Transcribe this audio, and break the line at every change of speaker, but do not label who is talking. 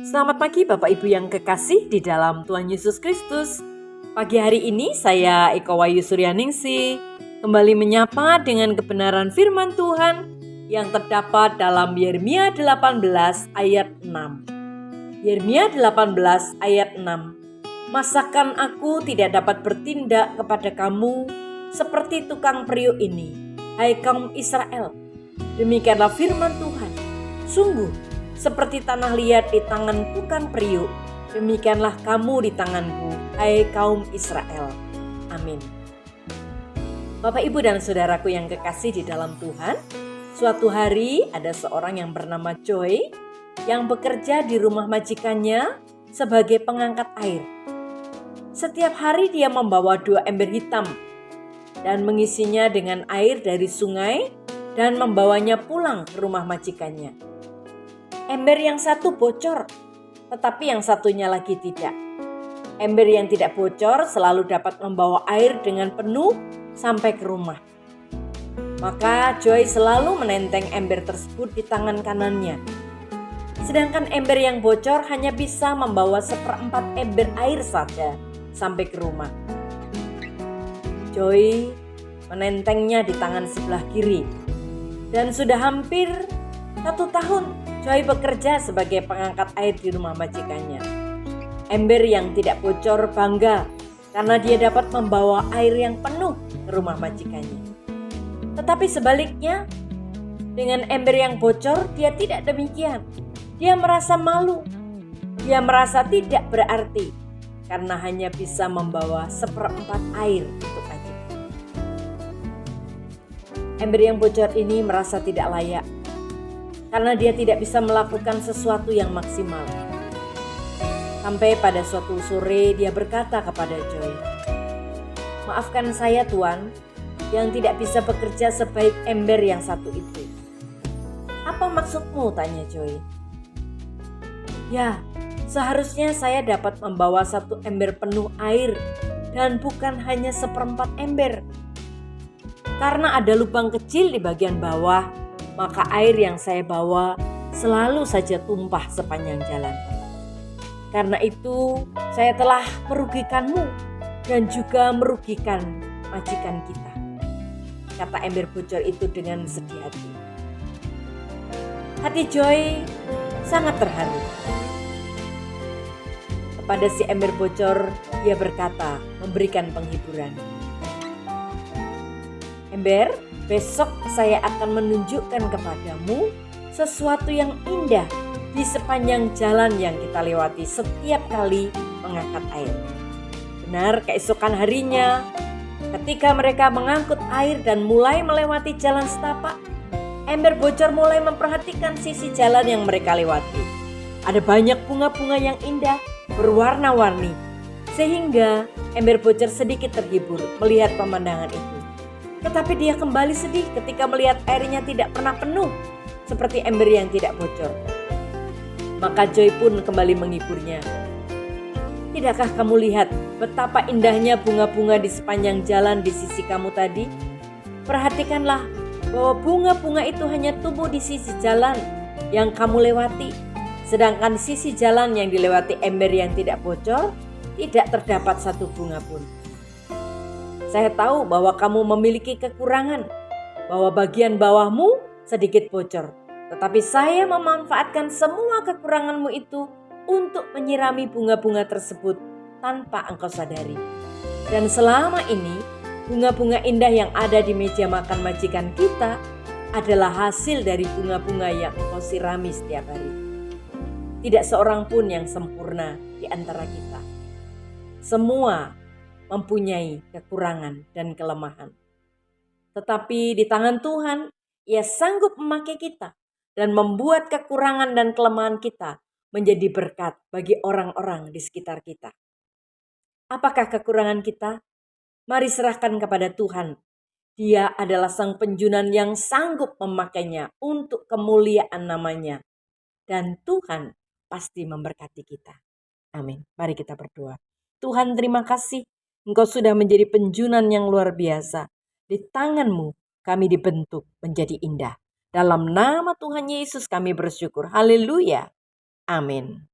Selamat pagi Bapak Ibu yang kekasih di dalam Tuhan Yesus Kristus. Pagi hari ini saya Eko Wahyu Suryaningsih kembali menyapa dengan kebenaran firman Tuhan yang terdapat dalam Yeremia 18 ayat 6. Yeremia 18 ayat 6. Masakan aku tidak dapat bertindak kepada kamu seperti tukang periuk ini, hai kaum Israel? Demikianlah firman Tuhan. Sungguh, seperti tanah liat di tangan tukang periuk, demikianlah kamu di tanganku, hai kaum Israel. Amin. Bapak, Ibu, dan saudaraku yang kekasih di dalam Tuhan, suatu hari ada seorang yang bernama Joy yang bekerja di rumah majikannya sebagai pengangkat air. Setiap hari dia membawa 2 ember hitam dan mengisinya dengan air dari sungai dan membawanya pulang ke rumah majikannya. Ember yang satu bocor, tetapi yang satunya lagi tidak. Ember yang tidak bocor selalu dapat membawa air dengan penuh sampai ke rumah. Maka Joy selalu menenteng ember tersebut di tangan kanannya. Sedangkan ember yang bocor hanya bisa membawa 1/4 ember air saja sampai ke rumah. Joy menentengnya di tangan sebelah kiri. Dan sudah hampir 1 tahun Joy bekerja sebagai pengangkat air di rumah majikannya. Ember yang tidak bocor bangga karena dia dapat membawa air yang penuh ke rumah majikannya. Tetapi sebaliknya, dengan ember yang bocor dia tidak demikian. Dia merasa malu. Dia merasa tidak berarti karena hanya bisa membawa 1/4 air untuk majikan. Ember yang bocor ini merasa tidak layak karena dia tidak bisa melakukan sesuatu yang maksimal. Sampai pada suatu sore dia berkata kepada Joy, "Maafkan saya Tuan, yang tidak bisa bekerja sebaik ember yang satu itu." "Apa maksudmu?" tanya Joy. "Ya, seharusnya saya dapat membawa 1 ember penuh air dan bukan hanya 1/4 ember. Karena ada lubang kecil di bagian bawah, maka air yang saya bawa selalu saja tumpah sepanjang jalan. Karena itu saya telah merugikanmu dan juga merugikan majikan kita," kata ember bocor itu dengan sedih hati. Hati Joy sangat terharu. Kepada si ember bocor dia berkata, memberikan penghiburan, "Ember, besok saya akan menunjukkan kepadamu sesuatu yang indah di sepanjang jalan yang kita lewati setiap kali mengangkat air." Benar, keesokan harinya ketika mereka mengangkut air dan mulai melewati jalan setapak, ember bocor mulai memperhatikan sisi jalan yang mereka lewati. Ada banyak bunga-bunga yang indah berwarna-warni, sehingga ember bocor sedikit terhibur melihat pemandangan itu. Tetapi dia kembali sedih ketika melihat airnya tidak pernah penuh seperti ember yang tidak bocor. Maka Joy pun kembali menghiburnya. "Tidakkah kamu lihat betapa indahnya bunga-bunga di sepanjang jalan di sisi kamu tadi? Perhatikanlah bahwa bunga-bunga itu hanya tumbuh di sisi jalan yang kamu lewati. Sedangkan sisi jalan yang dilewati ember yang tidak bocor, tidak terdapat 1 bunga pun. Saya tahu bahwa kamu memiliki kekurangan, bahwa bagian bawahmu sedikit bocor. Tetapi saya memanfaatkan semua kekuranganmu itu untuk menyirami bunga-bunga tersebut tanpa engkau sadari. Dan selama ini, bunga-bunga indah yang ada di meja makan majikan kita adalah hasil dari bunga-bunga yang engkau sirami setiap hari. Tidak seorang pun yang sempurna di antara kita. Semua mempunyai kekurangan dan kelemahan. Tetapi di tangan Tuhan, Ia sanggup memakai kita dan membuat kekurangan dan kelemahan kita menjadi berkat bagi orang-orang di sekitar kita. Apakah kekurangan kita? Mari serahkan kepada Tuhan. Dia adalah Sang Penjunan yang sanggup memakainya untuk kemuliaan namanya. Dan Tuhan pasti memberkati kita. Amin. Mari kita berdoa. Tuhan, terima kasih. Engkau sudah menjadi penjunan yang luar biasa. Di tangan-Mu kami dibentuk menjadi indah. Dalam nama Tuhan Yesus kami bersyukur. Haleluya. Amin.